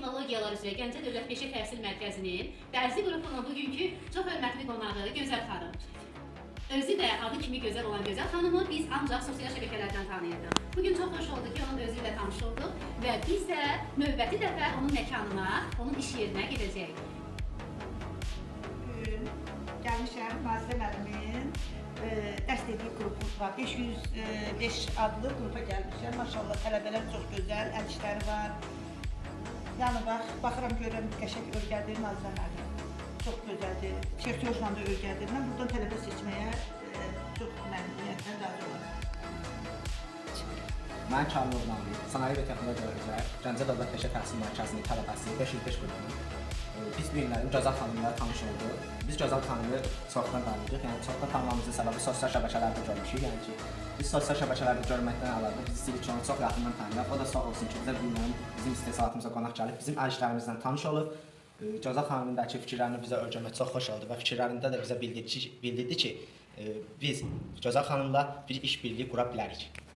texnologiyalar üzrə Gəncə Dövlət Peşə Təhsil Mərkəzinin dərzi qrupunun bugünkü çox hörmətli qonağı Gözəl xanım. Özü də adı kimi gözəl olan Gözəl xanımı biz ancaq sosial şəbəkələrdən tanıyırdıq. Bugün çox xoş oldu ki, onun özü ilə tanış olduq və biz də növbəti dəfə onun məkanına, onun iş yerinə gedəcəyik. Gəlmişəm Nazirə müəllimin dəstəkli qrupu var. 505 adlı qrupa gəlmişəm. Maşallah tələbələr çox gözəl, əl işləri var. Yəni baxıram görürəm qəşəng öyrədir Nazirə müəllim. Çox gözəldir. Çertyojla da öyrədir. Mən buradan tələbə seçməyə çox məmnuniyyətlə razı olaram. Mən Kamil Oğlanlı, Sanayi və Texnologiya üzrə Gəncə Dövlət Peşə Təhsil Mərkəzinin tələbəsi 505 qrupunun. Biz bu günlərim Gözəl xanımla tanış olduq. Biz Gözəl xanımı çoxdan tanıyırıq. Yəni çoxdan tanımamızın səbəbi sosial şəbəkələrdə görmüşük. Yəni ki, biz sosial şəbəkələrdə görməkdən əlavə biz istəyirik ki, onu çox yaxından tanıyaq. O da sağ olsun ki, bizə bu günlərim bizim istehsalatımıza qonaq gəlib, bizim əl işlərimizlə tanış olub. Gözəl xanımın da fikirlərini bizə öyrənmək çox xoş oldu və fikirlərində də bizə bildirdi ki, biz Gözəl xanımla bir iş birliyi qura bilərik.